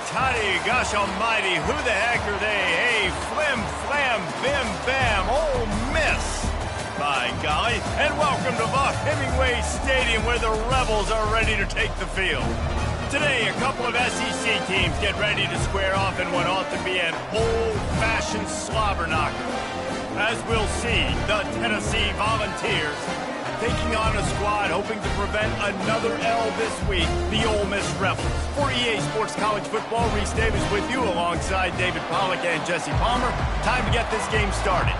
toddy, gosh almighty, who the heck are they? Hey, flim, flam, bim, bam, Ole Miss. By golly, and welcome to the Hemingway Stadium where the Rebels are ready to take the field. Today, a couple of SEC teams get ready to square off in what ought to be an old-fashioned slobber knocker. As we'll see, the Tennessee Volunteers taking on a squad hoping to prevent another L this week, the Ole Miss Rebels. For EA Sports College Football, Reese Davis with you alongside David Pollack and Jesse Palmer. Time to get this game started.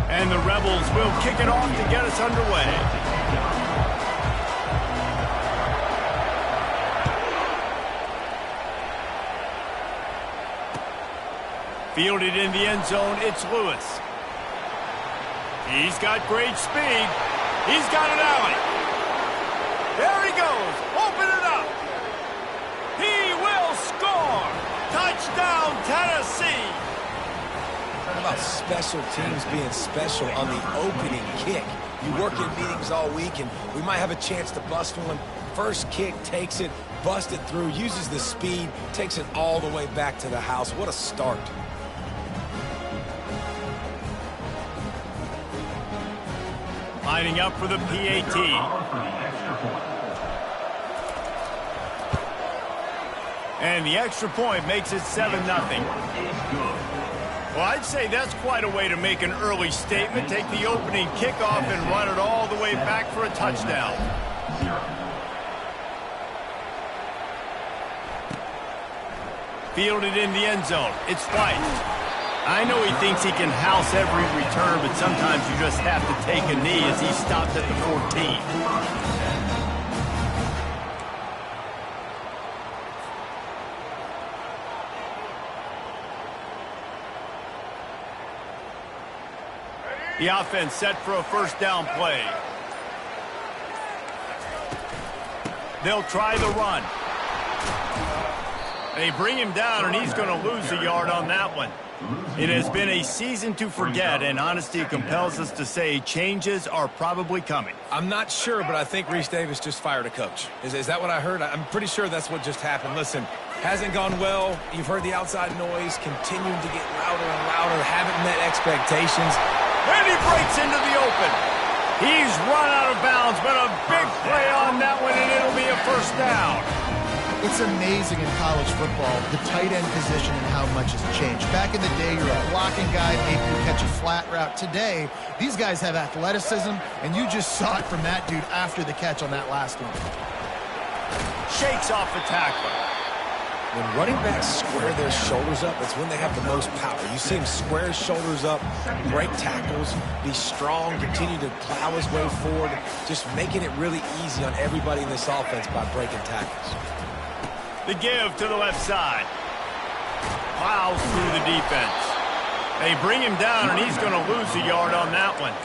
And the Rebels will kick it off to get us underway. Fielded in the end zone, it's Lewis. He's got great speed. He's got an alley. There he goes. Open it up. He will score. Touchdown, Tennessee. Talk about special teams being special on the opening kick. You work in meetings all week, and we might have a chance to bust one. First kick, takes it, busts it through, uses the speed, takes it all the way back to the house. What a start. Lining up for the PAT. And the extra point makes it 7-0. Well, I'd say that's quite a way to make an early statement. Take the opening kickoff and run it all the way back for a touchdown. Fielded in the end zone. It's White. I know he thinks he can house every return, but sometimes you just have to take a knee as he stopped at the 14. The offense set for a first down play. They'll try the run. They bring him down, and he's going to lose a yard on that one. It has been a season to forget, and honesty compels us to say changes are probably coming. I'm not sure, but I think Reese Davis just fired a coach. Is that what I heard? I'm pretty sure that's what just happened. Listen, hasn't gone well. You've heard the outside noise continuing to get louder and louder. Haven't met expectations. And he breaks into the open. He's run out of bounds, but a big play on that one, and it'll be a first down. It's amazing in college football, the tight end position and how much has changed. Back in the day, you're a blocking guy, maybe you catch a flat route. Today, these guys have athleticism, and you just saw it from that dude after the catch on that last one. Shakes off the tackler. When running backs square their shoulders up, that's when they have the most power. You see him square his shoulders up, break tackles, be strong, continue to plow his way forward, just making it really easy on everybody in this offense by breaking tackles. The give to the left side. Plows through the defense. They bring him down, and he's going to lose a yard on that one.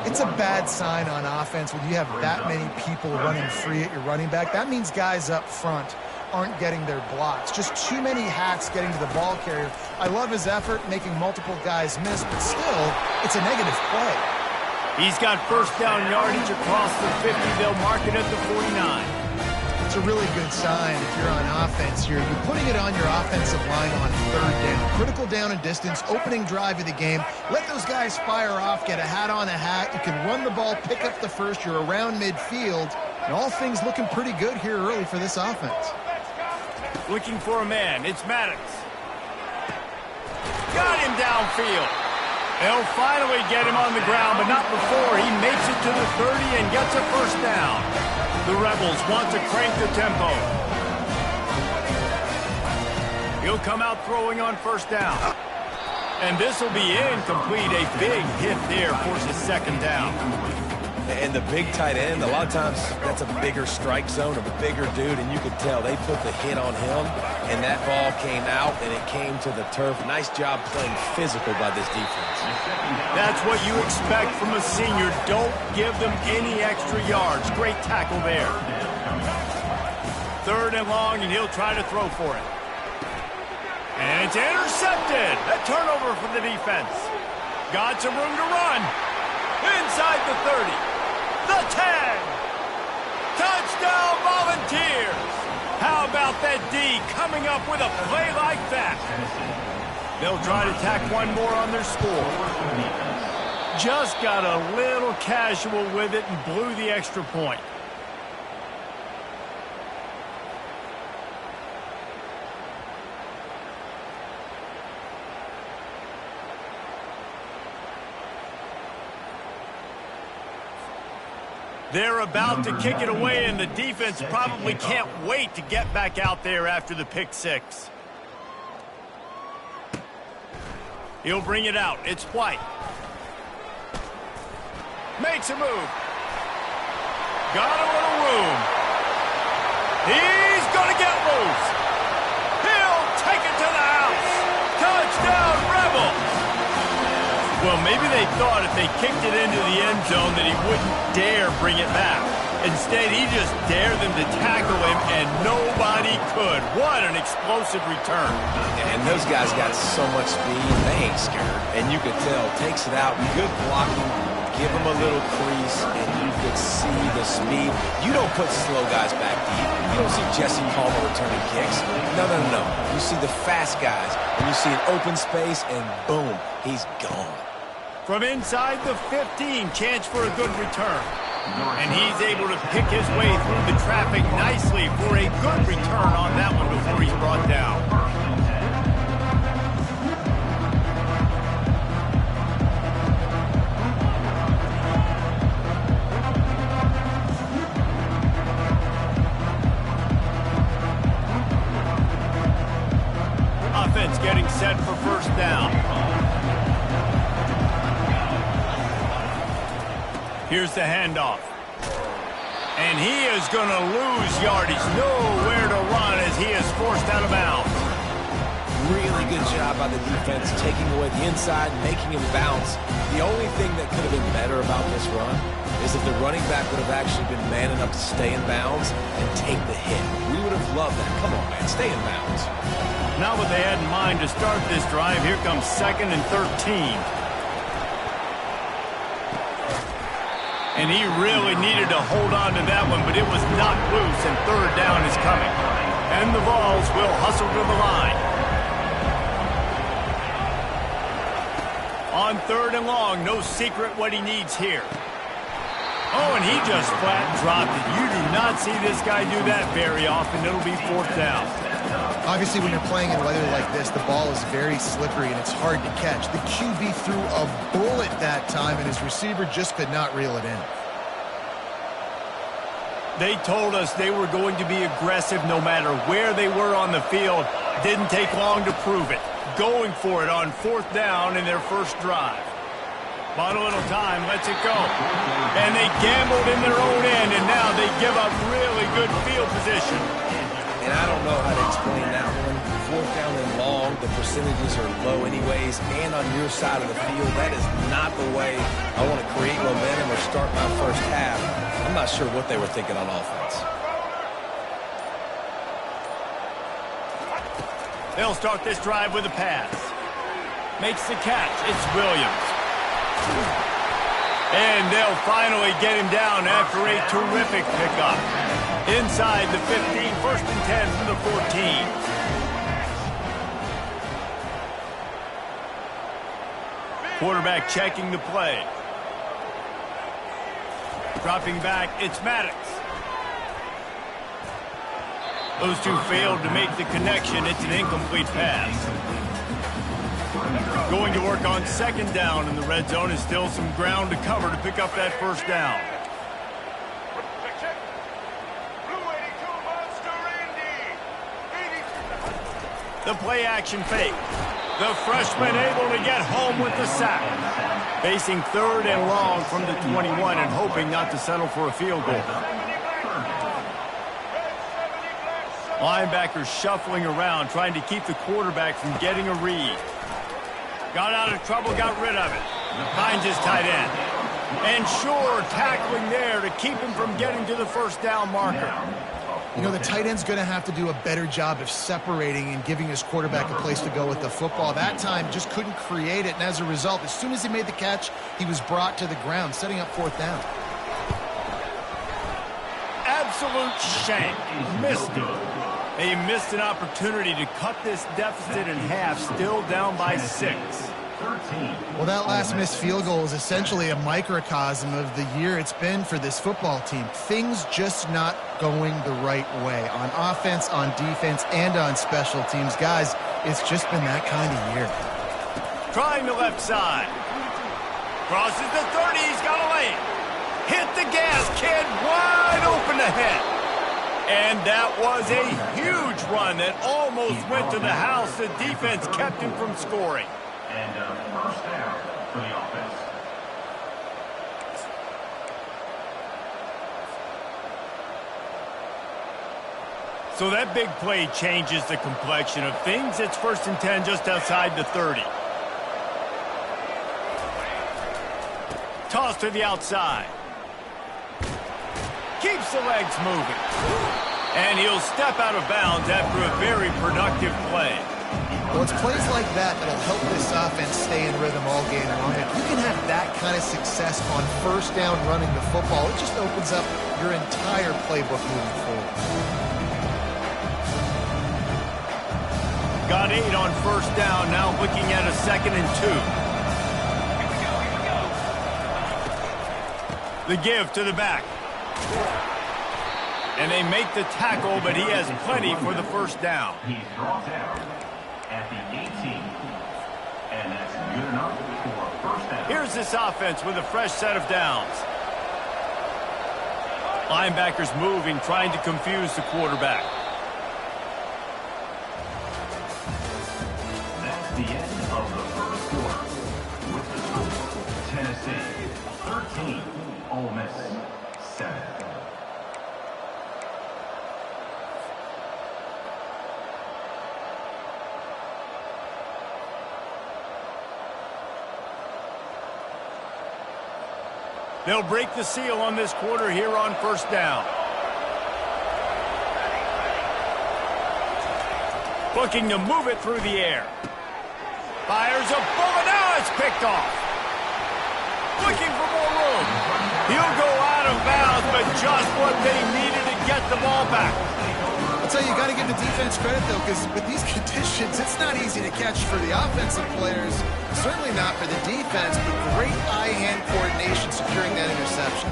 It's a bad sign on offense when you have that many people running free at your running back. That means guys up front aren't getting their blocks. Just too many hats getting to the ball carrier. I love his effort, making multiple guys miss, but still, it's a negative play. He's got first down yardage across the 50. They'll mark it at the 49. It's a really good sign if you're on offense here. You're putting it on your offensive line on third down. Critical down and distance, opening drive of the game. Let those guys fire off, get a hat on a hat. You can run the ball, pick up the first. You're around midfield. And all things looking pretty good here early for this offense. Looking for a man. It's Maddox. Got him downfield. They'll finally get him on the ground, but not before he makes it to the 30 and gets a first down. The Rebels want to crank the tempo. He'll come out throwing on first down. And this will be incomplete. A big hit there forces second down. And the big tight end, a lot of times that's a bigger strike zone of a bigger dude, and you could tell they put the hit on him, and that ball came out, and it came to the turf. Nice job playing physical by this defense. That's what you expect from a senior. Don't give them any extra yards. Great tackle there. Third and long, and he'll try to throw for it. And it's intercepted. A turnover for the defense. Got some room to run. Inside the 30. The 10. Touchdown, Volunteers! How about that D coming up with a play like that? They'll try to tack one more on their score. Just got a little casual with it and blew the extra point. They're about to kick it away, and the defense probably can't wait to get back out there after the pick six. He'll bring it out. It's White. Makes a move. Got a little room. He's going to get loose. He'll take it to the house. Touchdown, Rebels. Well, maybe they thought if they kicked it into the end zone that he wouldn't dare bring it back. Instead, he just dared them to tackle him, and nobody could. What an explosive return. And those guys got so much speed, they ain't scared. And you could tell, takes it out, good blocking, give him a little crease, and you could see the speed. You don't put slow guys back deep. You don't see Jesse Palmer returning kicks. No. You see the fast guys, and you see an open space, and boom, he's gone. From inside the 15, chance for a good return. And he's able to pick his way through the traffic nicely for a good return on that one before he's brought down. Offense getting set for first down. Here's the handoff. And he is going to lose yardage. Nowhere to run as he is forced out of bounds. Really good job by the defense, taking away the inside, making him bounce. The only thing that could have been better about this run is if the running back would have actually been man enough to stay in bounds and take the hit. We would have loved that. Come on, man, stay in bounds. Not what they had in mind to start this drive. Here comes 2nd and 13. And he really needed to hold on to that one, but it was knocked loose, and third down is coming. And the Vols will hustle to the line. On 3rd and long, no secret what he needs here. Oh, and he just flat dropped it. You do not see this guy do that very often. It'll be 4th down. Obviously, when you're playing in weather like this, the ball is very slippery and it's hard to catch. The QB threw a bullet that time, and his receiver just could not reel it in. They told us they were going to be aggressive no matter where they were on the field. Didn't take long to prove it. Going for it on 4th down in their first drive. Bought a little time, lets it go. And they gambled in their own end, and now they give up really good field position. And I don't know how to explain that one. 4th down and long, the percentages are low anyways, and on your side of the field, that is not the way I want to create momentum or start my first half. I'm not sure what they were thinking on offense. They'll start this drive with a pass. Makes the catch. It's Williams. And they'll finally get him down after a terrific pickup. Inside the 15, 1st and 10 from the 14. Quarterback checking the play. Dropping back, it's Maddox. Those two failed to make the connection. It's an incomplete pass. Going to work on 2nd down in the red zone is still some ground to cover to pick up that first down. The play action fake. The freshman able to get home with the sack. Facing 3rd and long from the 21 and hoping not to settle for a field goal. Linebackers shuffling around, trying to keep the quarterback from getting a read. Got out of trouble, got rid of it. Finds his tight end. And sure, tackling there to keep him from getting to the first down marker. You know, the tight end's going to have to do a better job of separating and giving his quarterback a place to go with the football. That time, just couldn't create it, and as a result, as soon as he made the catch, he was brought to the ground, setting up 4th down. absolute shank. Missed it. He missed an opportunity to cut this deficit in half, still down by 6. Well, that last missed field goal is essentially a microcosm of the year it's been for this football team. Things just not going the right way on offense, on defense, and on special teams. Guys, it's just been that kind of year. Trying the left side. Crosses the 30. He's got a lane. Hit the gas, kid. Wide open ahead. And that was a huge run that almost went to the house. The defense kept him from scoring. And first down for the offense. So that big play changes the complexion of things. It's 1st and 10 just outside the 30. Toss to the outside. Keeps the legs moving. And he'll step out of bounds after a very productive play. Well, it's plays like that that'll help this offense stay in rhythm all game long. If you can have that kind of success on 1st down running the football, it just opens up your entire playbook moving forward. Got 8 on 1st down, now looking at a 2nd and 2. The give to the back. And they make the tackle, but he has plenty for the 1st down. He's brought down at the 18. And that's good enough for 1st down. Here's this offense with a fresh set of downs. Linebackers moving, trying to confuse the quarterback. That's the end of the 1st quarter. With the score, Tennessee 13, Ole Miss 7. They'll break the seal on this quarter here on 1st down. Looking to move it through the air. Fires a bullet. Now it's picked off. Looking for more room. He'll go out of bounds, but just what they needed to get the ball back. I'll tell you, you got to give the defense credit, though, because with these conditions, it's not easy to catch for the offensive players. Certainly not for the defense, but great eye-hand coordination securing that interception.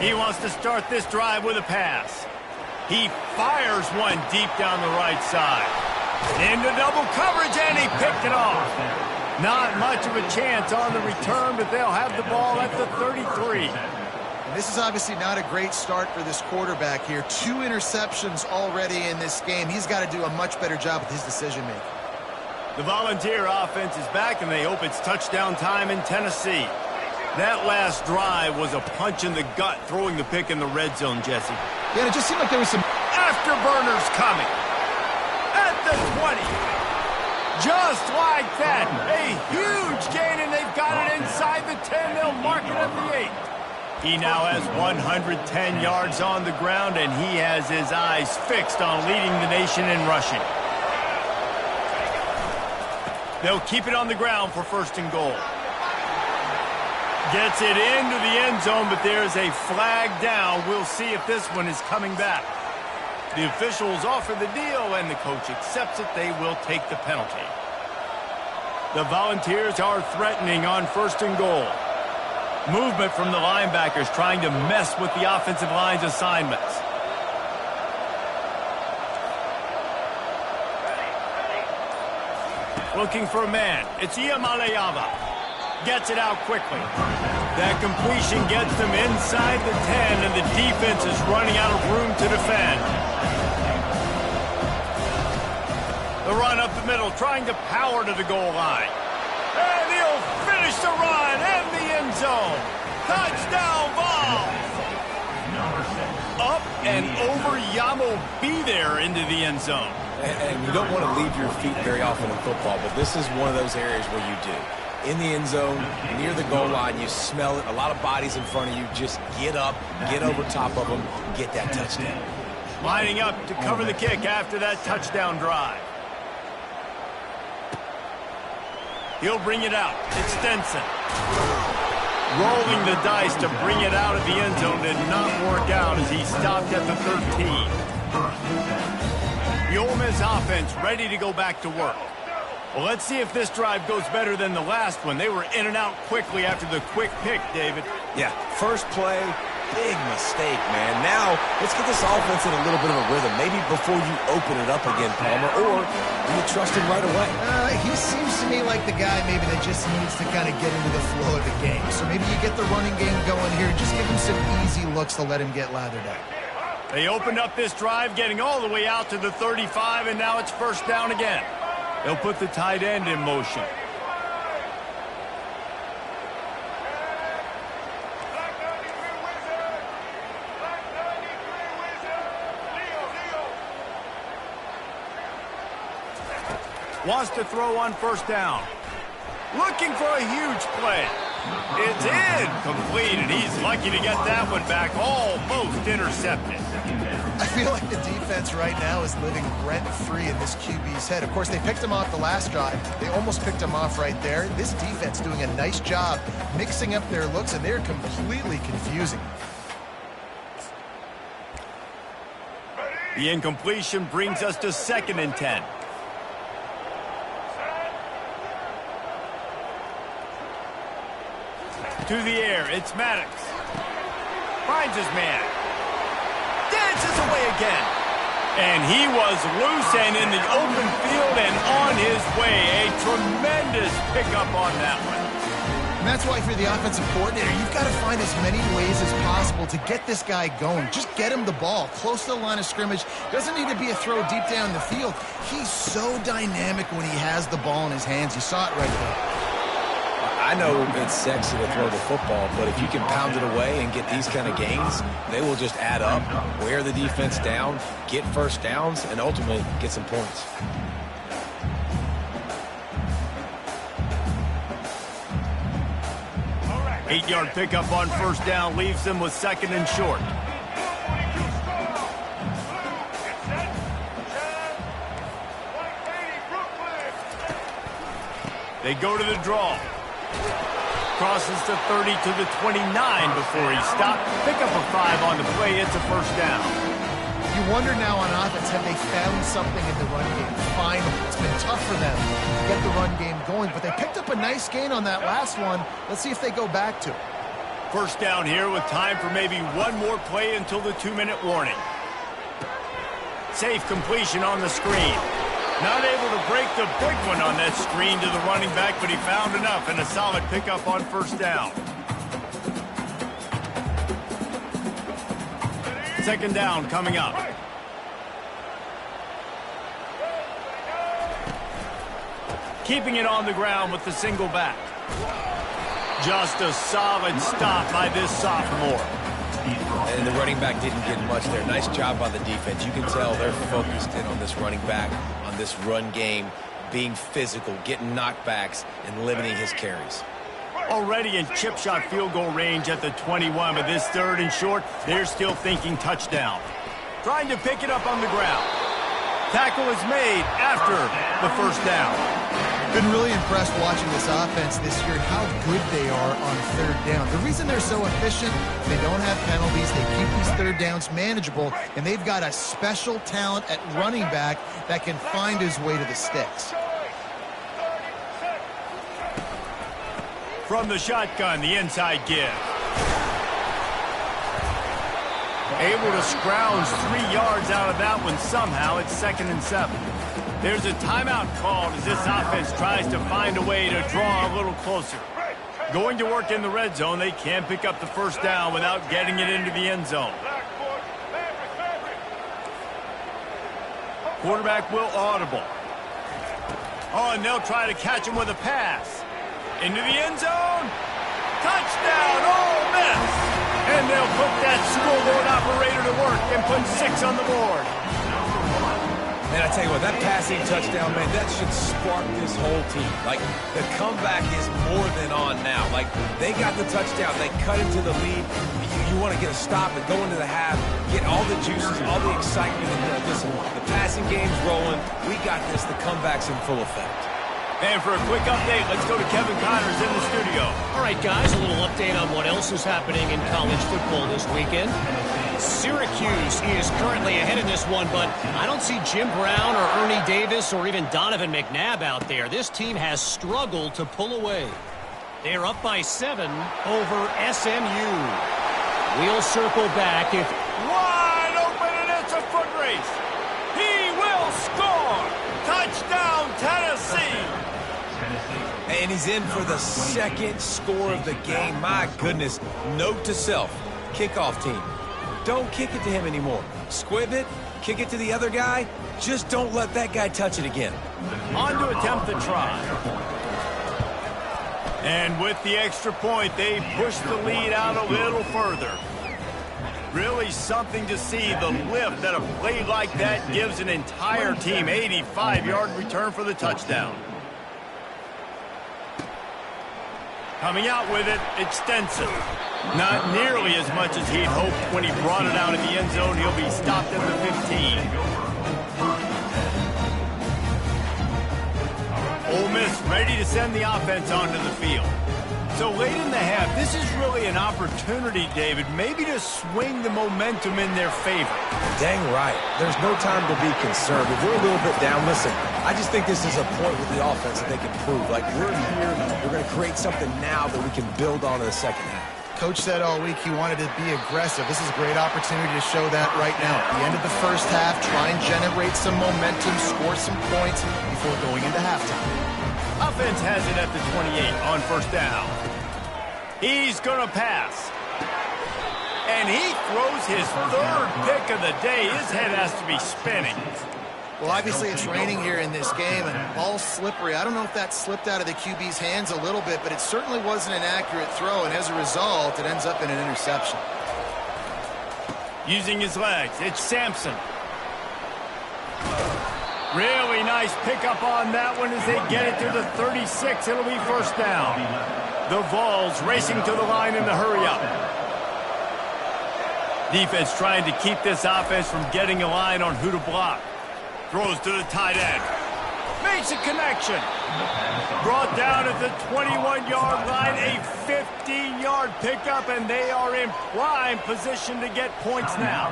He wants to start this drive with a pass. He fires one deep down the right side. Into double coverage, and he picked it off. Not much of a chance on the return, but they'll have the ball at the 33. And this is obviously not a great start for this quarterback here. 2 interceptions already in this game. He's got to do a much better job with his decision-making. The Volunteer offense is back, and they hope it's touchdown time in Tennessee. That last drive was a punch in the gut, throwing the pick in the red zone, Jesse. Yeah, it just seemed like there was some afterburners coming. At the 20. Just like that. A huge gain, and they've got it inside the 10. They'll mark it at the 8. He now has 110 yards on the ground, and he has his eyes fixed on leading the nation in rushing. They'll keep it on the ground for 1st and goal. Gets it into the end zone, but there's a flag down. We'll see if this one is coming back. The officials offer the deal, and the coach accepts it. They will take the penalty. The Volunteers are threatening on 1st and goal. Movement from the linebackers trying to mess with the offensive line's assignments. Looking for a man. It's Iamaleava. Gets it out quickly. That completion gets them inside the 10, and the defense is running out of room to defend. The run up the middle, trying to power to the goal line. And he'll finish the run and the end zone. Touchdown ball. Up and over Yamo be there into the end zone. And you don't want to leave your feet very often in football, but this is one of those areas where you do. In the end zone, near the goal line, you smell it. A lot of bodies in front of you. Just get up, get over top of them, get that touchdown. Lining up to cover the kick after that touchdown drive. He'll bring it out. It's Stenson. Rolling the dice to bring it out of the end zone did not work out as he stopped at the 13. The Ole Miss offense ready to go back to work. Well, let's see if this drive goes better than the last one. They were in and out quickly after the quick pick, David. Yeah, first play, big mistake, man. Now, let's get this offense in a little bit of a rhythm. Maybe before you open it up again, Palmer, or do you trust him right away? He seems to me like the guy maybe that just needs to kind of get into the flow of the game. So maybe you get the running game going here. Just give him some easy looks to let him get lathered up. They opened up this drive, getting all the way out to the 35, and now it's first down again. They'll put the tight end in motion. Wants to throw on first down. Looking for a huge play. It's incomplete, and he's lucky to get that one back, almost intercepted. I feel like the defense right now is living rent-free in this QB's head. Of course, they picked him off the last drive. They almost picked him off right there. This defense doing a nice job mixing up their looks, and they're completely confusing. The incompletion brings us to 2nd and 10. To the air, it's Maddox. Finds his man. Dances away again. And he was loose and in the open field and on his way. A tremendous pickup on that one. And that's why for the offensive coordinator, you've got to find as many ways as possible to get this guy going. Just get him the ball close to the line of scrimmage. Doesn't need to be a throw deep down the field. He's so dynamic when he has the ball in his hands. You saw it right there. I know it's sexy to throw the football, but if you can pound it away and get these kind of gains, they will just add up, wear the defense down, get first downs, and ultimately get some points. Right. 8-yard pickup on first down leaves them with 2nd and short. They go to the draw. Crosses the 30 to the 29 before he stopped. Pick up a 5 on the play. It's a first down. You wonder now on offense, have they found something in the run game? Finally, it's been tough for them to get the run game going, but they picked up a nice gain on that last one. Let's see if they go back to it. First down here with time for maybe one more play until the 2-minute warning. Safe completion on the screen. Not able to break the big one on that screen to the running back, but he found enough and a solid pickup on first down. 2nd down coming up. Keeping it on the ground with the single back. Just a solid stop by this sophomore. And the running back didn't get much there. Nice job by the defense. You can tell they're focused in on this running back, on this run game, being physical, getting knockbacks, and limiting his carries. Already in chip shot field goal range at the 21, but this 3rd and short, they're still thinking touchdown. Trying to pick it up on the ground. Tackle is made after the first down. Been really impressed watching this offense this year, how good they are on 3rd down. The reason they're so efficient, they don't have penalties, they keep these 3rd downs manageable, and they've got a special talent at running back that can find his way to the sticks. From the shotgun, the inside give. Able to scrounge 3 yards out of that one somehow. It's 2nd and 7. There's a timeout called as this offense tries to find a way to draw a little closer. Going to work in the red zone, they can't pick up the first down without getting it into the end zone. Quarterback will audible. Oh, and they'll try to catch him with a pass. Into the end zone. Touchdown, Ole Miss! And they'll put that scoreboard operator to work and put 6 on the board. Man, I tell you what, that passing touchdown, man, that should spark this whole team. Like, the comeback is more than on now. Like, they got the touchdown. They cut into the lead. You want to get a stop and go into the half, get all the juices, all the excitement. And listen, the passing game's rolling. We got this. The comeback's in full effect. And for a quick update, let's go to Kevin Connors in the studio. All right, guys, a little update on what else is happening in college football this weekend. Syracuse is currently ahead in this one, but I don't see Jim Brown or Ernie Davis or even Donovan McNabb out there. This team has struggled to pull away. They're up by 7 over SMU. We'll circle back if... Wide open, and it's a foot race. He will score. Touchdown, Tennessee. And he's in for the second score of the game. My goodness. Note to self, kickoff team. Don't kick it to him anymore. Squib it, kick it to the other guy. Just don't let that guy touch it again. On to attempt the try. And with the extra point, they push the lead out a little further. Really something to see, the lift that a play like that gives an entire team. 85-yard return for the touchdown. Coming out with it, extensive. Not nearly as much as he'd hoped when he brought it out in the end zone. He'll be stopped at the 15. Ole Miss ready to send the offense onto the field. So late in the half, this is really an opportunity, David, maybe to swing the momentum in their favor. Dang right. There's no time to be concerned. If we're a little bit down, listen, I just think this is a point with the offense that they can prove. Like, we're here, we're going to create something now that we can build on in the second half. Coach said all week he wanted to be aggressive. This is a great opportunity to show that right now. At the end of the first half, try and generate some momentum, score some points before going into halftime. Offense has it at the 28 on first down. He's going to pass. And he throws his third pick of the day. His head has to be spinning. Well, obviously it's raining here in this game, and ball's slippery. I don't know if that slipped out of the QB's hands a little bit, but it certainly wasn't an accurate throw, and as a result, it ends up in an interception. Using his legs, it's Sampson. Really nice pickup on that one as they get it to the 36. It'll be first down. The Vols racing to the line in the hurry-up. Defense trying to keep this offense from getting a line on who to block. Throws to the tight end. Makes a connection. Brought down at the 21-yard line. A 15-yard pickup, and they are in prime position to get points now.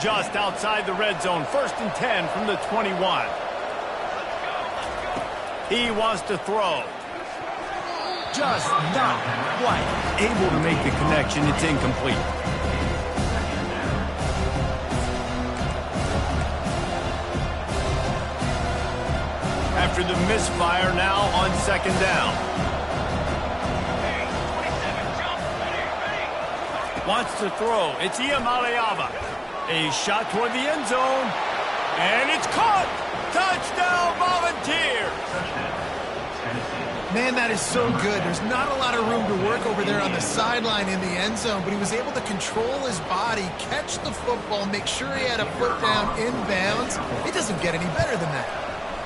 Just outside the red zone. 1st and 10 from the 21. He wants to throw. Just not quite able to make the connection. It's incomplete. After the misfire, now on second down. Wants to throw. It's Iamaleava. A shot toward the end zone. And it's caught. Touchdown, Volunteers. Man, that is so good. There's not a lot of room to work over there on the sideline in the end zone, but he was able to control his body, catch the football, make sure he had a foot down inbounds. It doesn't get any better than that.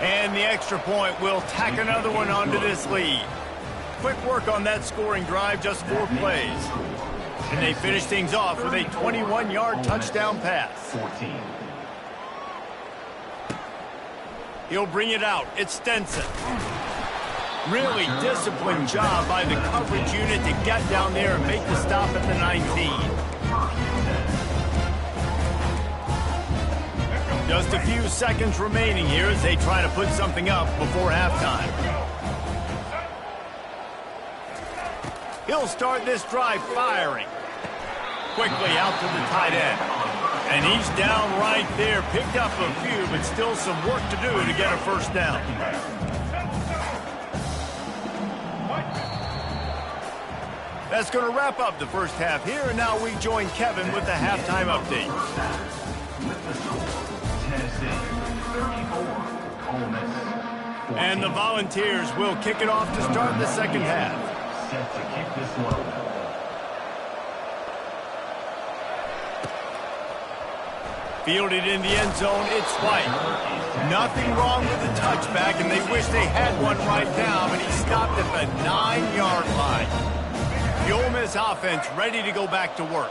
And the extra point will tack another one onto this lead. Quick work on that scoring drive, just 4 plays. And they finish things off with a 21-yard touchdown pass. 14. He'll bring it out. It's Stenson. Really disciplined job by the coverage unit to get down there and make the stop at the 19. Just a few seconds remaining here as they try to put something up before halftime. He'll start this drive firing. Quickly out to the tight end. And he's down right there. Picked up a few, but still some work to do to get a first down. That's going to wrap up the first half here, and now we join Kevin with the halftime update. And the Volunteers will kick it off to start the second half. Set to kick this one. Fielded in the end zone, it's White. Nothing wrong with the touchback, and they wish they had one right now, but he stopped at the 9-yard line. The Ole Miss offense ready to go back to work.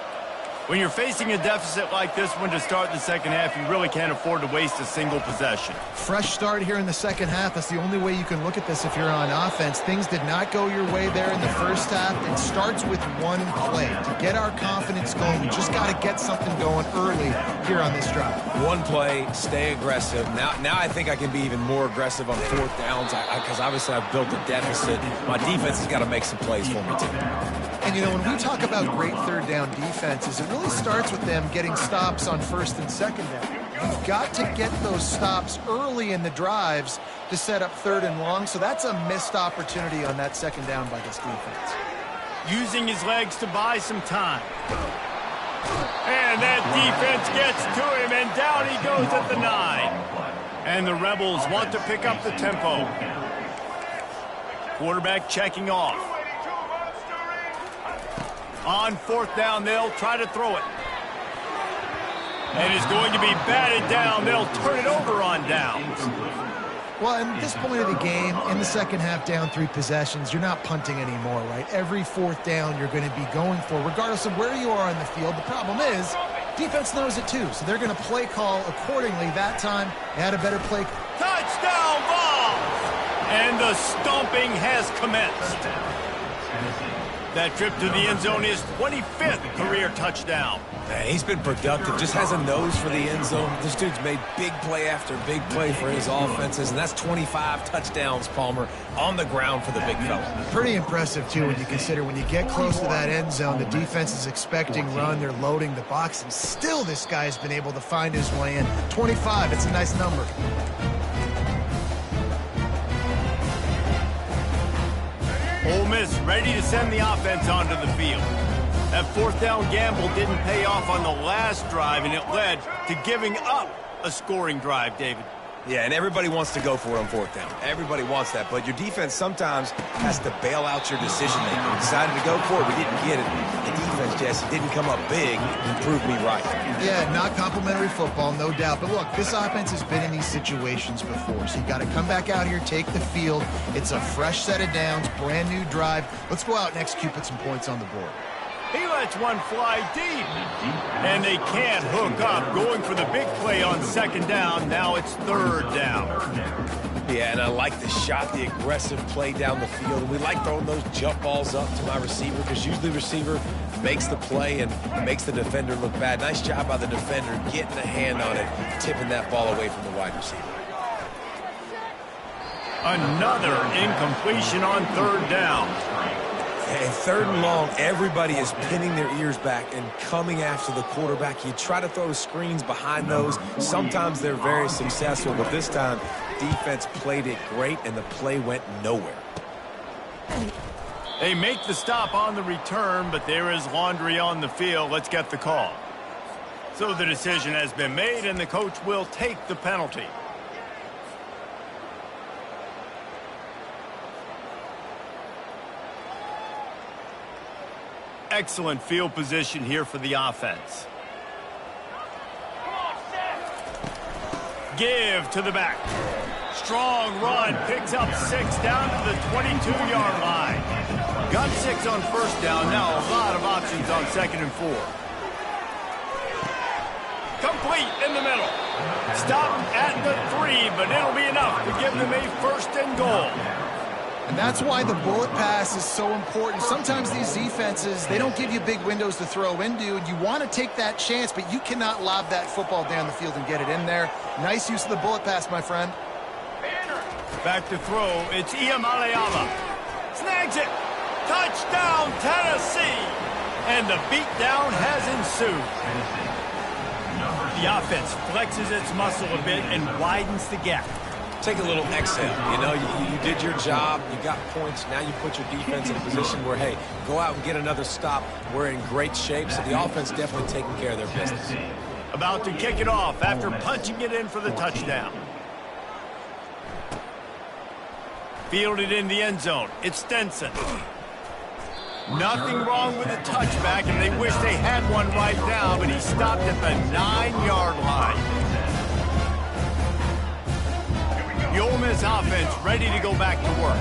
When you're facing a deficit like this one to start the second half, you really can't afford to waste a single possession. Fresh start here in the second half. That's the only way you can look at this if you're on offense. Things did not go your way there in the first half. It starts with one play. To get our confidence going, we just got to get something going early here on this drive. One play, stay aggressive. Now I think I can be even more aggressive on fourth downs because obviously I've built a deficit. My defense has got to make some plays for me, too. And, you know, when we talk about great third down defenses, it really starts with them getting stops on first and second down. You've got to get those stops early in the drives to set up third and long, so that's a missed opportunity on that second down by this defense. Using his legs to buy some time. And that defense gets to him, and down he goes at the 9. And the Rebels want to pick up the tempo. Quarterback checking off. On fourth down, they'll try to throw it. And it's going to be batted down. They'll turn it over on downs. Well, at this point of the game, in the second half, down 3 possessions, you're not punting anymore, right? Every fourth down you're going to be going for, regardless of where you are on the field. The problem is, defense knows it too, so they're going to play call accordingly. That time, they had a better play. Touchdown ball! And the stomping has commenced. That trip to the end zone is 25th career touchdown. Man, he's been productive, just has a nose for the end zone. This dude's made big play after big play for his offenses, and that's 25 touchdowns, Palmer, on the ground for the big fella. Pretty impressive, too, when you consider when you get close to that end zone, the defense is expecting run, they're loading the box, and still this guy's been able to find his way in. 25, it's a nice number. Ole Miss ready to send the offense onto the field. That fourth down gamble didn't pay off on the last drive, and it led to giving up a scoring drive, David. Yeah, and everybody wants to go for it on fourth down. Everybody wants that, but your defense sometimes has to bail out your decision-making. We decided to go for it, we didn't get it. The defense, Jesse, didn't come up big and prove me right. Yeah, not complimentary football, no doubt. But look, this offense has been in these situations before, so you got to come back out here, take the field. It's a fresh set of downs, brand new drive. Let's go out and execute, put some points on the board. He lets one fly deep. And they can't hook up. Going for the big play on second down. Now it's third down. Yeah, and I like the shot, the aggressive play down the field. And we like throwing those jump balls up to my receiver because usually the receiver makes the play and makes the defender look bad. Nice job by the defender getting a hand on it, tipping that ball away from the wide receiver. Another incompletion on third down. And third and long, everybody is pinning their ears back and coming after the quarterback. You try to throw screens behind those. Sometimes they're very successful, but this time, defense played it great, and the play went nowhere. They make the stop on the return, but there is laundry on the field. Let's get the call. So the decision has been made, and the coach will take the penalty. Excellent field position here for the offense. Give to the back. Strong run, picks up 6 down to the 22-yard line. Got 6 on first down, now a lot of options on second and 4. Complete in the middle. Stop at the 3, but it'll be enough to give them a first and goal. And that's why the bullet pass is so important. Sometimes these defenses, they don't give you big windows to throw into, and you want to take that chance, but you cannot lob that football down the field and get it in there. Nice use of the bullet pass, my friend. Back to throw, it's Iamaleava. Snags it. Touchdown, Tennessee. And the beatdown has ensued. The offense flexes its muscle a bit and widens the gap. Take a little exhale. You know, you did your job. You got points. Now you put your defense in a position where, hey, go out and get another stop. We're in great shape, so the offense definitely taking care of their business. About to kick it off after punching it in for the touchdown. Fielded in the end zone. It's Stenson. Nothing wrong with the touchback, and they wish they had one right now, but he stopped at the 9-yard line. The Ole Miss offense ready to go back to work.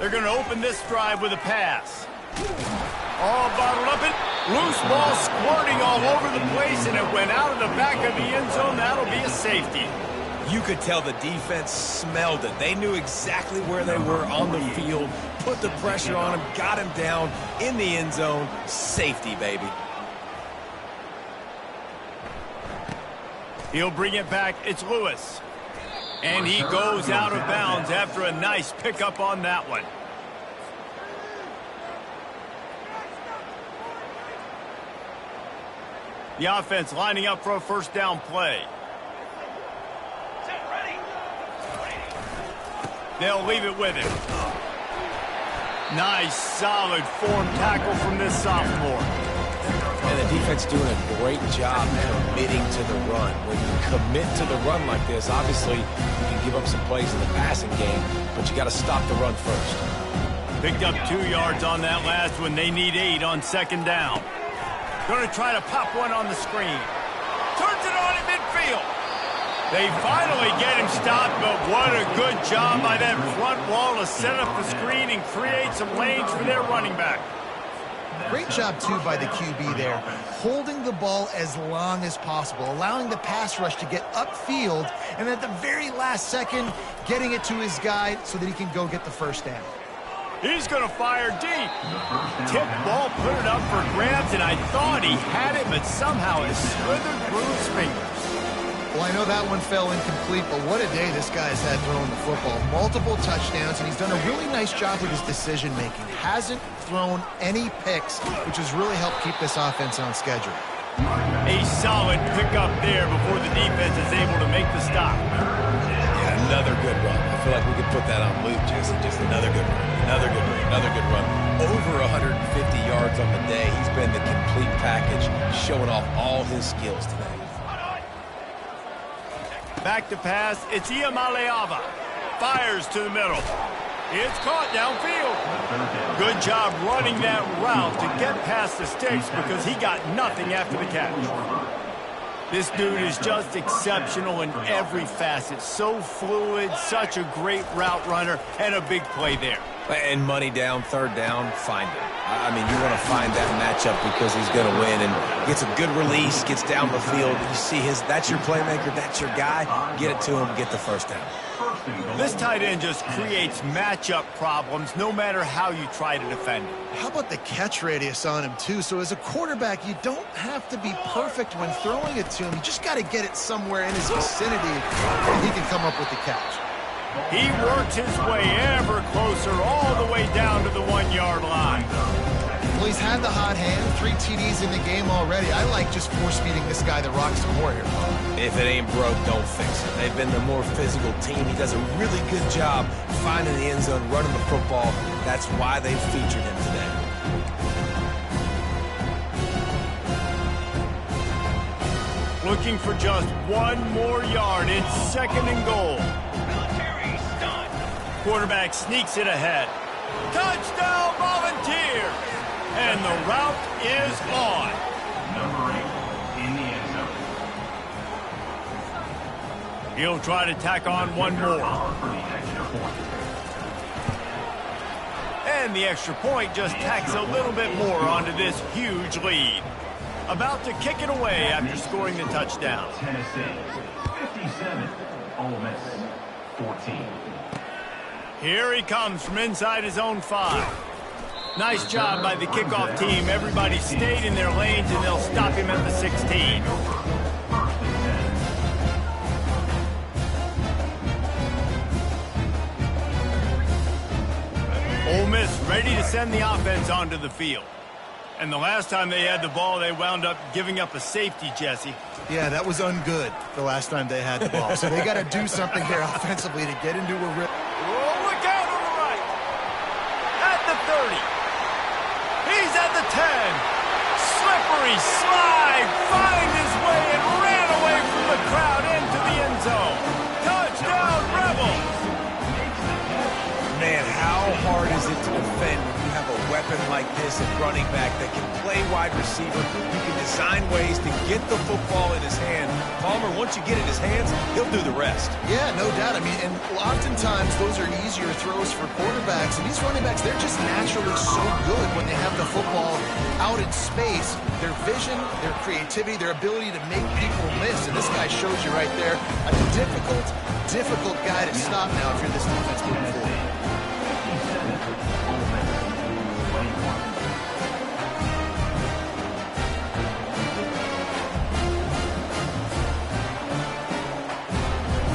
They're going to open this drive with a pass. All bottled up and loose ball squirting all over the place, and it went out of the back of the end zone. That'll be a safety. You could tell the defense smelled it. They knew exactly where they were on the field, put the pressure on him, got him down in the end zone. Safety, baby. He'll bring it back. It's Lewis. And he goes out of bounds after a nice pickup on that one. The offense lining up for a first down play. They'll leave it with him. Nice, solid form tackle from this sophomore. And the defense doing a great job committing to the run. When you commit to the run like this, obviously you can give up some plays in the passing game, but you got to stop the run first. Picked up 2 yards on that last one. They need 8 on second down. Going to try to pop one on the screen. Turns it on in midfield. They finally get him stopped, but what a good job by that front wall to set up the screen and create some lanes for their running back. Great job, too, by the QB there, holding the ball as long as possible, allowing the pass rush to get upfield, and at the very last second, getting it to his guy so that he can go get the first down. He's going to fire deep. Tip ball, put it up for grabs, and I thought he had it, but somehow it slithered through his fingers. Well, I know that one fell incomplete, but what a day this guy's had throwing the football. Multiple touchdowns, and he's done a really nice job with his decision-making. Hasn't thrown any picks, which has really helped keep this offense on schedule. A solid pickup there before the defense is able to make the stop. Yeah, another good run. I feel like we could put that on loop, Jesse. Just another good run, another good run, another good run. Over 150 yards on the day. He's been the complete package, showing off all his skills today. Back to pass, it's Iamaleava. Fires to the middle. It's caught downfield. Good job running that route to get past the sticks because he got nothing after the catch. This dude is just exceptional in every facet. So fluid, such a great route runner, and a big play there. And money down, third down, find him. I mean, you want to find that matchup because he's going to win and gets a good release, gets down the field. You see that's your playmaker, that's your guy. Get it to him, get the first down. This tight end just creates matchup problems no matter how you try to defend him. How about the catch radius on him, too? So as a quarterback, you don't have to be perfect when throwing it to him. You just got to get it somewhere in his vicinity, and he can come up with the catch. He works his way ever closer all the way down to the 1 yard line. Well, he's had the hot hand, 3 TDs in the game already. I like just force-feeding this guy the rock some more here. If it ain't broke, don't fix it. They've been the more physical team. He does a really good job finding the end zone, running the football. That's why they featured him today. Looking for just 1 more yard. It's second and goal. Quarterback sneaks it ahead. Touchdown, Volunteers! And the route is on. Number 8 in the end zone. He'll try to tack on 1 more. And the extra point just tacks a little bit more onto this huge lead. About to kick it away after scoring the touchdown. Tennessee, 57. Ole Miss, 14. Here he comes from inside his own 5. Nice job by the kickoff team. Everybody stayed in their lanes, and they'll stop him at the 16. Ole Miss ready to send the offense onto the field. And the last time they had the ball, they wound up giving up a safety, Jesse. Yeah, that was ungood the last time they had the ball. So they got to do something here offensively to get into a rip. Oh, look out on the right. At the 30. He's at the 10. Slippery slide. Find his way and ran away from the crowd into the end zone. Touchdown, Rebels. Man, how hard is it to defend when you have a weapon weapon like this at running back that can play wide receiver. You can design ways to get the football in his hand. Palmer, once you get it in his hands, he'll do the rest. Yeah, no doubt. I mean, and oftentimes those are easier throws for quarterbacks. And these running backs, they're just naturally so good when they have the football out in space. Their vision, their creativity, their ability to make people miss. And this guy shows you right there a difficult guy to stop now if you're this defense moving forward.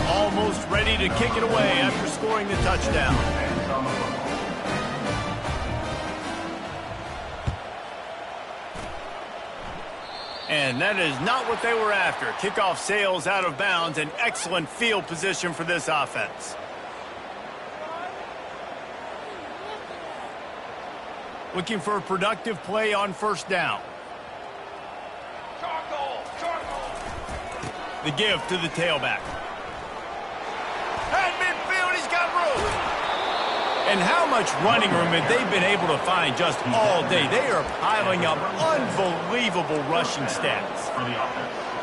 Almost ready to kick it away after scoring the touchdown. And that is not what they were after. Kickoff sails out of bounds, an excellent field position for this offense. Looking for a productive play on first down. The give to the tailback. At midfield, he's got room. And how much running room have they been able to find just all day? They are piling up unbelievable rushing stats.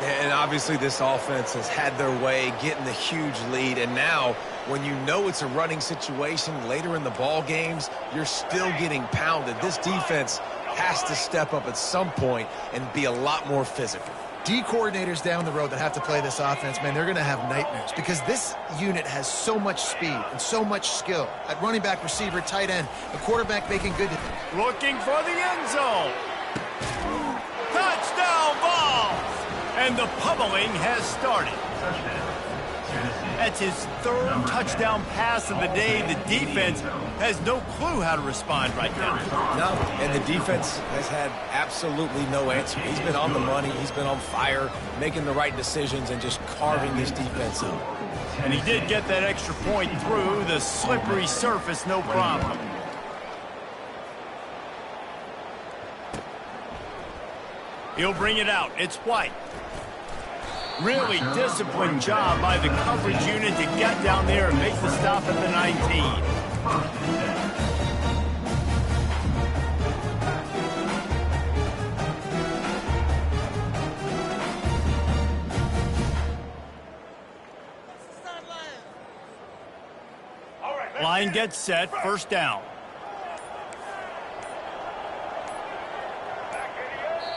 And obviously this offense has had their way getting the huge lead. And now, when you know it's a running situation later in the ball games, you're still getting pounded. This defense has to step up at some point and be a lot more physical. D coordinators down the road that have to play this offense, man, they're going to have nightmares because this unit has so much speed and so much skill at running back, receiver, tight end, the quarterback making good. Looking for the end zone. Touchdown ball. And the pummeling has started. That's his third touchdown pass of the day. The defense has no clue how to respond right now. No, and the defense has had absolutely no answer. He's been on the money. He's been on fire, making the right decisions and just carving this defense up. And he did get that extra point through the slippery surface, no problem. He'll bring it out. It's White. Really disciplined job by the coverage unit to get down there and make the stop at the 19. Line gets set, first down.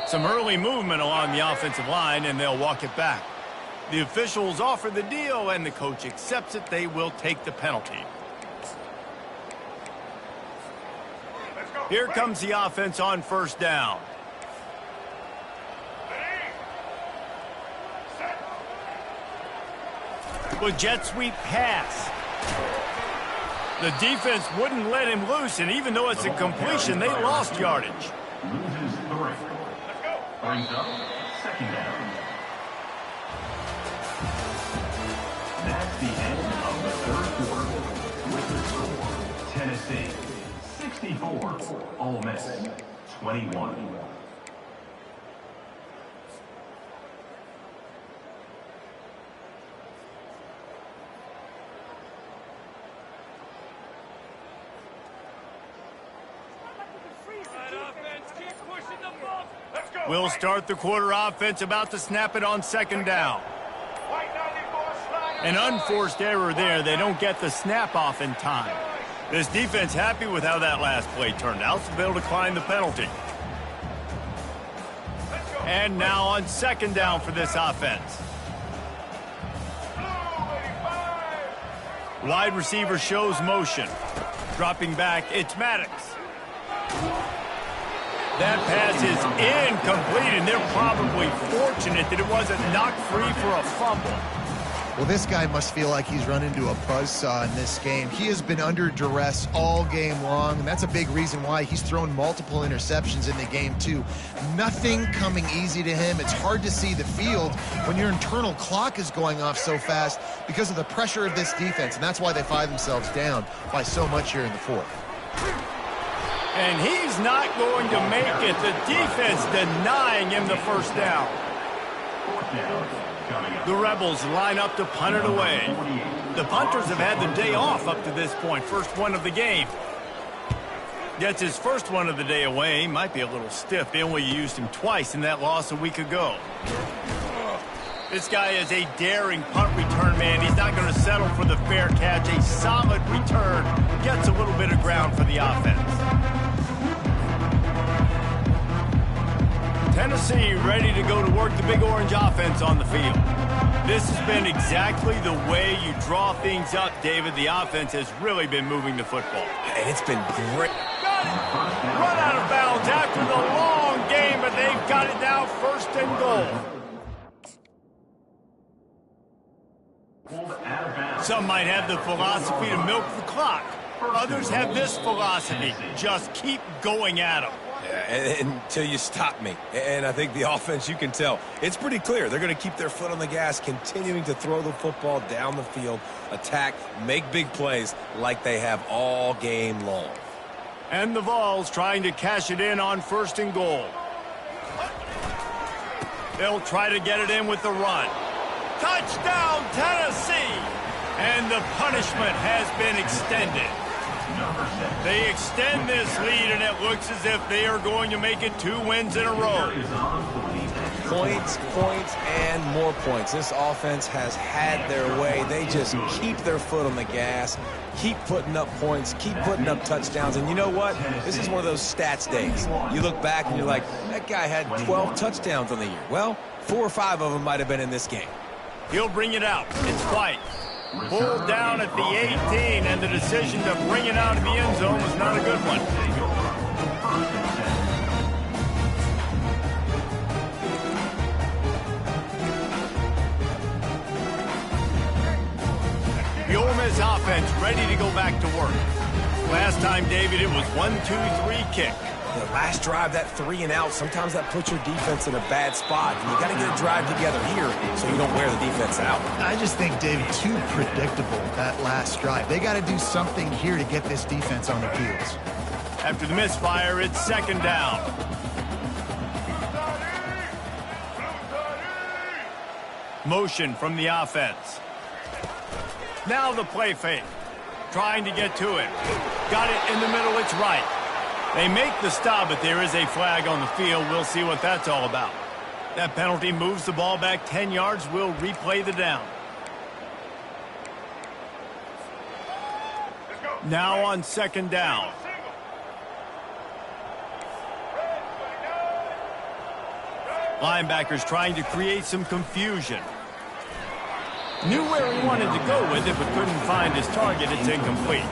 Some early movement along the offensive line, and they'll walk it back. The officials offer the deal, and the coach accepts it. They will take the penalty. Here comes the offense on first down. With jet sweep pass. The defense wouldn't let him loose, and even though it's a completion, they lost yardage. Loses 3. Brings up second down. That's the end of the third quarter. With the score, Tennessee 64, Ole Miss 21. We'll start the quarter offense, about to snap it on second down. An unforced error there. They don't get the snap off in time. This defense happy with how that last play turned out, so they'll decline the penalty. And now on second down for this offense. Wide receiver shows motion. Dropping back, it's Maddox. That pass is incomplete, and they're probably fortunate that it wasn't knocked free for a fumble. Well, this guy must feel like he's run into a buzzsaw in this game. He has been under duress all game long, and that's a big reason why he's thrown multiple interceptions in the game, too. Nothing coming easy to him. It's hard to see the field when your internal clock is going off so fast because of the pressure of this defense, and that's why they find themselves down by so much here in the fourth. And he's not going to make it. The defense denying him the first down. The Rebels line up to punt it away. The punters have had the day off up to this point. First one of the game. Gets his first one of the day away. Might be a little stiff. They only used him twice in that loss a week ago. This guy is a daring punt return man. He's not going to settle for the fair catch. A solid return. Gets a little bit of ground for the offense. Tennessee ready to go to work the Big Orange offense on the field. This has been exactly the way you draw things up, David. The offense has really been moving the football. And it's been great. Run out of bounds after the long game, but they've got it now first and goal. Some might have the philosophy to milk the clock. Others have this philosophy. Just keep going at them. Yeah, until you stop me. And I think the offense, you can tell, it's pretty clear. They're going to keep their foot on the gas, continuing to throw the football down the field, attack, make big plays like they have all game long. And the Vols trying to cash it in on first and goal. They'll try to get it in with the run. Touchdown, Tennessee! And the punishment has been extended. They extend this lead, and it looks as if they are going to make it 2 wins in a row. Points, points, and more points. This offense has had their way. They just keep their foot on the gas, keep putting up points, keep putting up touchdowns. And you know what? This is one of those stats days. You look back and you're like, that guy had 12 touchdowns on the year. Well, 4 or 5 of them might have been in this game. He'll bring it out. It's White. Pulled down at the 18, and the decision to bring it out of the end zone was not a good one. The Ole Miss offense ready to go back to work. Last time, David, it was 1-2-3 kick. The last drive, that 3 and out, sometimes that puts your defense in a bad spot. And you got to get a drive together here so you don't wear the defense out. I just think, Dave, too predictable, that last drive. They got to do something here to get this defense on the heels. After the misfire, it's second down. Motion from the offense. Now the play fake. Trying to get to it. Got it in the middle, it's right. They make the stop, but there is a flag on the field. We'll see what that's all about. That penalty moves the ball back 10 yards. We'll replay the down. Now on second down. Linebackers trying to create some confusion. Knew where he wanted to go with it, but couldn't find his target. It's incomplete.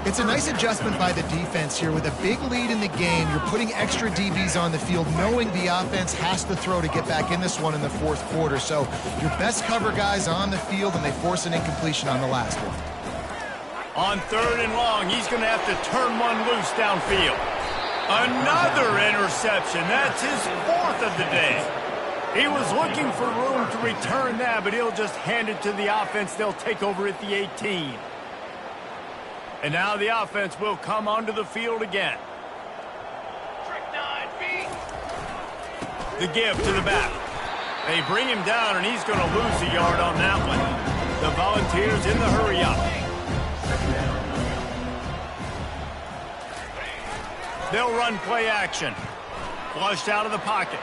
It's a nice adjustment by the defense here. With a big lead in the game, you're putting extra DBs on the field, knowing the offense has to throw to get back in this one in the fourth quarter. So your best cover guys on the field, and they force an incompletion on the last one. On third and long, he's going to have to turn one loose downfield. Another interception. That's his 4th of the day. He was looking for room to return that, but he'll just hand it to the offense. They'll take over at the 18. And now the offense will come onto the field again. The give to the back. They bring him down, and he's going to lose a yard on that one. The Volunteers in the hurry-up. They'll run play action. Flushed out of the pocket.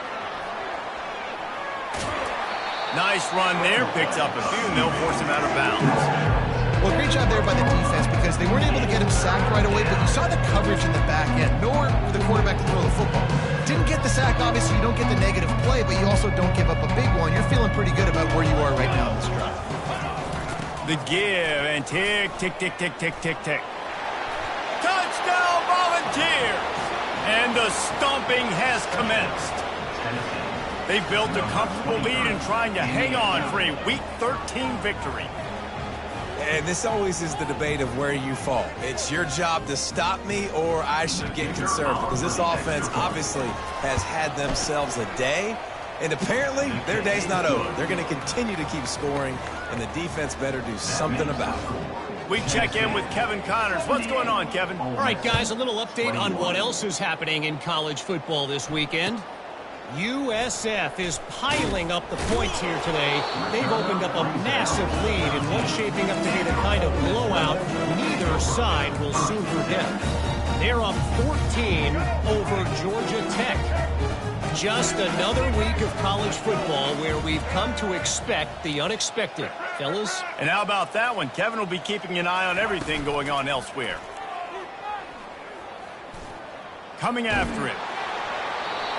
Nice run there. Picks up a few, and they'll force him out of bounds. Well, great job there by the defense because they weren't able to get him sacked right away, but you saw the coverage in the back end, nor the quarterback to throw the football. Didn't get the sack, obviously. You don't get the negative play, but you also don't give up a big one. You're feeling pretty good about where you are right now in this drive. The give, and tick, tick, tick, tick, tick, tick, tick. Touchdown, Volunteers! And the stomping has commenced. They built a comfortable lead and trying to hang on for a Week 13 victory. And this always is the debate of where you fall. It's your job to stop me, or I should get conservative, because this offense obviously has had themselves a day, and apparently their day's not over. They're going to continue to keep scoring, and the defense better do something about it. We check in with Kevin Connors. What's going on, Kevin? All right, guys, a little update on what else is happening in college football this weekend. USF is piling up the points here today. They've opened up a massive lead in what's shaping up to be the kind of blowout neither side will soon forget. They're up 14 over Georgia Tech. Just another week of college football where we've come to expect the unexpected. Fellas? And how about that one? Kevin will be keeping an eye on everything going on elsewhere. Coming after it.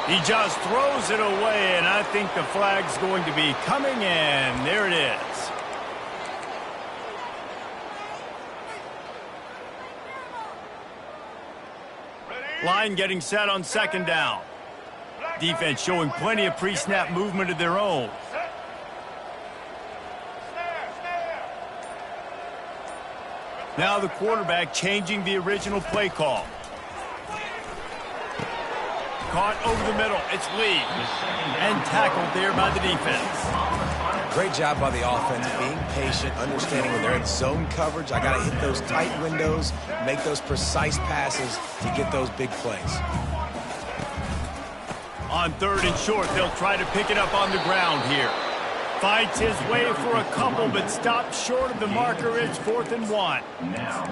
He just throws it away, and I think the flag's going to be coming in. There it is. Line getting set on second down. Defense showing plenty of pre-snap movement of their own. Now the quarterback changing the original play call. Caught over the middle. It's Lee. And tackled there by the defense. Great job by the offense, being patient, understanding when they're in zone coverage. I got to hit those tight windows, make those precise passes to get those big plays. On third and short, they'll try to pick it up on the ground here. Fights his way for a couple, but stops short of the marker. It's 4th and 1.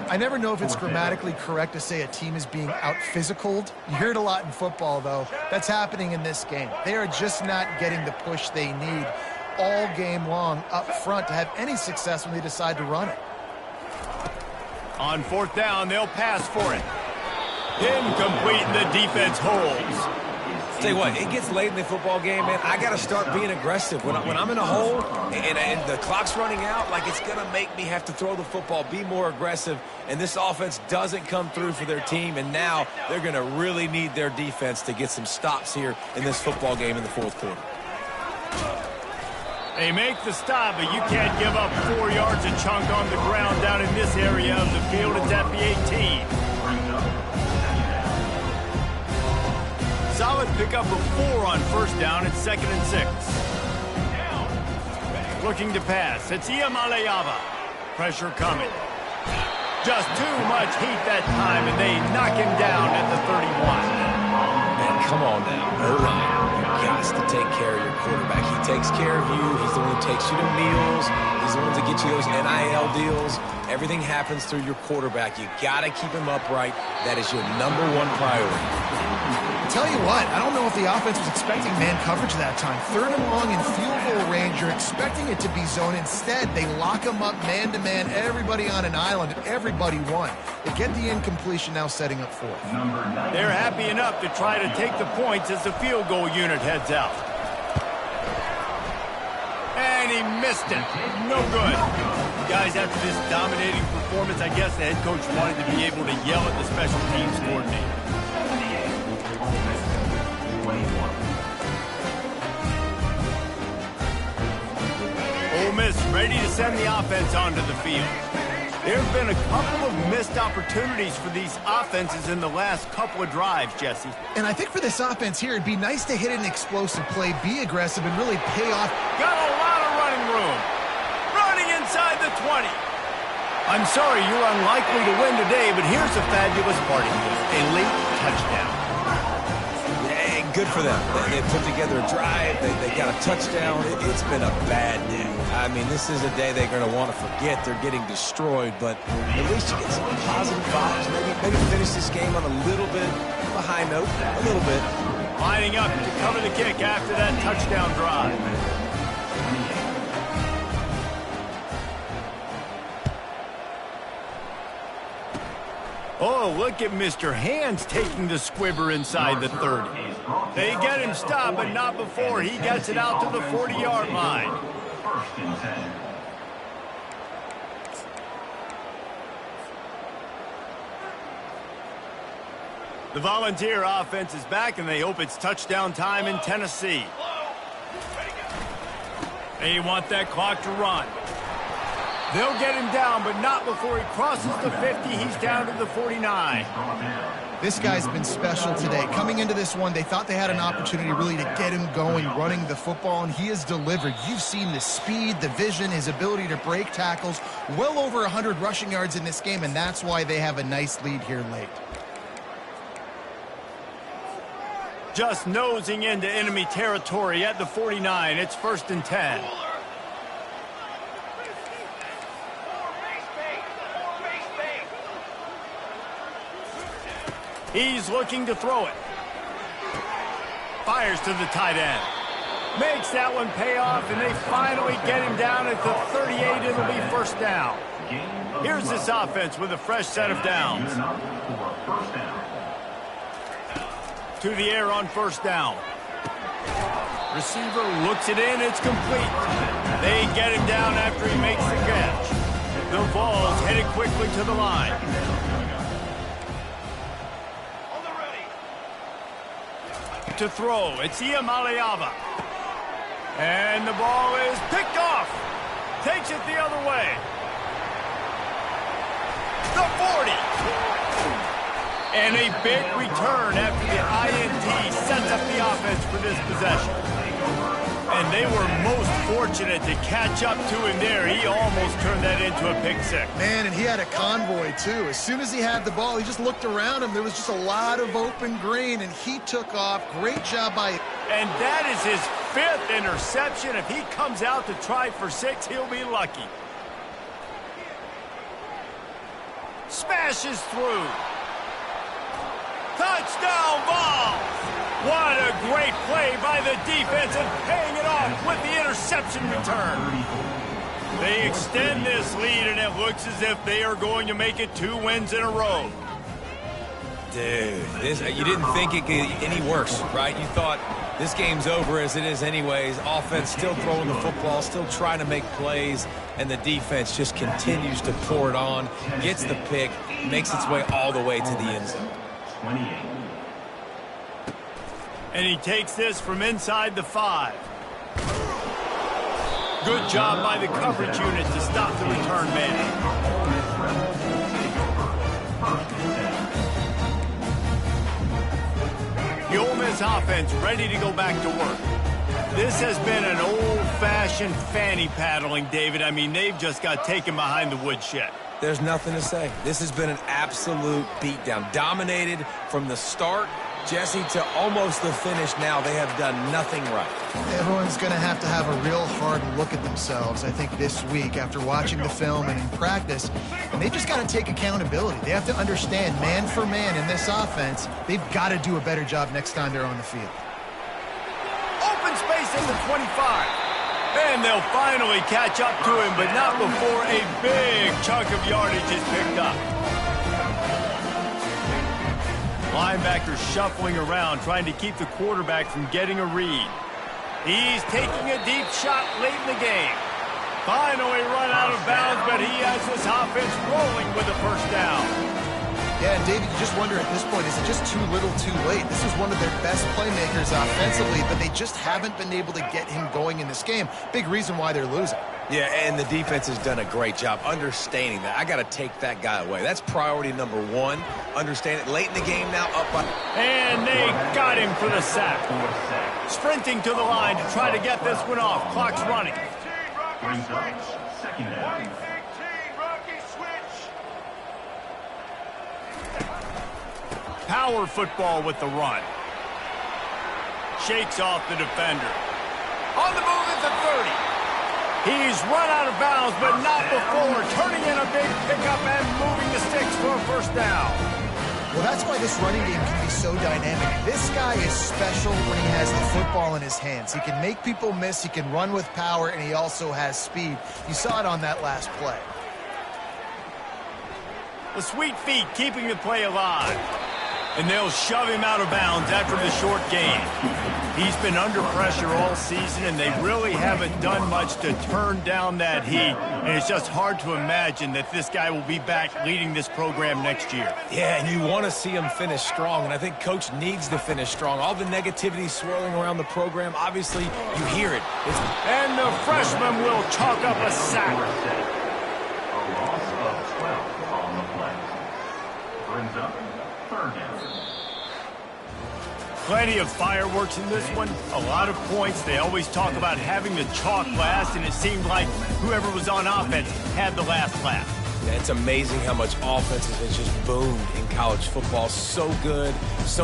I never know if it's grammatically correct to say a team is being out-physicaled. You hear it a lot in football, though. That's happening in this game. They are just not getting the push they need all game long up front to have any success when they decide to run it. On 4th down, they'll pass for it. Incomplete, and the defense holds. Tell you what, it gets late in the football game, man. I got to start being aggressive. When I'm in a hole and the clock's running out, like, it's going to make me have to throw the football, be more aggressive. And this offense doesn't come through for their team, and now they're going to really need their defense to get some stops here in this football game in the 4th quarter. They make the stop, but you can't give up 4 yards a chunk on the ground down in this area of the field. It's at the 18. Solid pickup of 4 on 1st down. It's 2nd and 6. Looking to pass. It's Iamaleava. Pressure coming. Just too much heat that time, and they knock him down at the 31. Man, come on now. O-line, you got to take care of your quarterback. He takes care of you. He's the one who takes you to meals. He's the one to get you those NIL deals. Everything happens through your quarterback. You got to keep him upright. That is your #1 priority. Tell you what, I don't know if the offense was expecting man coverage that time. 3rd and long in field goal range, you're expecting it to be zone. Instead, they lock them up man-to-man, everybody on an island, and everybody won. They get the incompletion, now setting up 4th. They're happy enough to try to take the points as the field goal unit heads out. And he missed it. No good. Guys, after this dominating performance, I guess the head coach wanted to be able to yell at the special teams coordinator. Ole Miss ready to send the offense onto the field. There have been a couple of missed opportunities for these offenses in the last couple of drives, Jesse. And I think for this offense here, it'd be nice to hit an explosive play, be aggressive, and really pay off. Got a lot of running room. Running inside the 20. I'm sorry you're unlikely to win today, but here's the fabulous part of this. A late touchdown. Hey, good for them. They put together a drive. They got a touchdown. It's been a bad day. I mean, this is a day they're going to want to forget. They're getting destroyed, but at least you get some positive vibes. Maybe finish this game on a little bit of a high note, a little bit. Lining up to cover the kick after that touchdown drive. Oh, look at Mr. Hands taking the squibber inside the 30. They get him stopped, but not before he gets it out to the 40-yard line. 1st and 10. The Volunteer offense is back, and they hope it's touchdown time in Tennessee. They want that clock to run. They'll get him down, but not before he crosses the 50. He's down to the 49. This guy's been special today. Coming into this one, they thought they had an opportunity really to get him going, running the football, and he has delivered. You've seen the speed, the vision, his ability to break tackles. Well over 100 rushing yards in this game, and that's why they have a nice lead here late. Just nosing into enemy territory at the 49. It's 1st and 10. He's looking to throw it. Fires to the tight end. Makes that one pay off, and they finally get him down at the 38. It'll be first down. Here's this offense with a fresh set of downs. To the air on first down. Receiver looks it in. It's complete. They get him down after he makes the catch. The ball's headed quickly to the line. To throw, it's Iamaleava. And the ball is picked off. Takes it the other way. The 40. And a big return after the INT sets up the offense for this possession. And they were most fortunate to catch up to him there. He almost turned that into a pick six. Man, and he had a convoy, too. As soon as he had the ball, he just looked around him. There was just a lot of open green, and he took off. Great job by him. And that is his 5th interception. If he comes out to try for 6, he'll be lucky. Smashes through. Touchdown ball! What a great play by the defense and paying it off with the interception return. They extend this lead, and it looks as if they are going to make it 2 wins in a row. Dude, you didn't think it could get any worse, right? You thought this game's over as it is anyways. Offense still throwing the football, still trying to make plays, and the defense just continues to pour it on, gets the pick, makes its way all the way to the end zone. 28. And he takes this from inside the 5. Good job by the coverage unit to stop the return man. The Ole Miss offense ready to go back to work. This has been an old-fashioned fanny paddling, David. I mean, they've just got taken behind the woodshed. There's nothing to say. This has been an absolute beatdown. Dominated from the start, Jesse, to almost the finish now. They have done nothing right. Everyone's going to have a real hard look at themselves, I think, this week after watching the film and in practice. And they just got to take accountability. They have to understand, man for man in this offense, they've got to do a better job next time they're on the field. Open space at the 25. And they'll finally catch up to him, but not before a big chunk of yardage is picked up. Linebacker shuffling around, trying to keep the quarterback from getting a read. He's taking a deep shot late in the game. Finally run out of bounds, but he has this offense rolling with a first down. Yeah, and David, you just wonder at this point, is it just too little too late? This is one of their best playmakers offensively, but they just haven't been able to get him going in this game. Big reason why they're losing. Yeah, and the defense has done a great job understanding that. I got to take that guy away. That's priority number 1. Understand it late in the game now, up by... And they got him for the sack. Sprinting to the line to try to get this one off. Clock's running. Brings up second down. Power football with the run. Shakes off the defender. On the move at the 30. He's run out of bounds, but not before turning in a big pickup and moving the sticks for a first down. Well, that's why this running game can be so dynamic. This guy is special when he has the football in his hands. He can make people miss, he can run with power, and he also has speed. You saw it on that last play. The sweet feet keeping the play alive. And they'll shove him out of bounds after the short gain. He's been under pressure all season, and they really haven't done much to turn down that heat. And it's just hard to imagine that this guy will be back leading this program next year. Yeah, and you want to see him finish strong, and I think Coach needs to finish strong. All the negativity swirling around the program, obviously, you hear it. And the freshman will chalk up a sack. A loss of 12 on the play. Brings up third down. Plenty of fireworks in this one, a lot of points. They always talk about having the chalk last, and it seemed like whoever was on offense had the last laugh. Yeah, it's amazing how much offense has just boomed in college football. So good, so many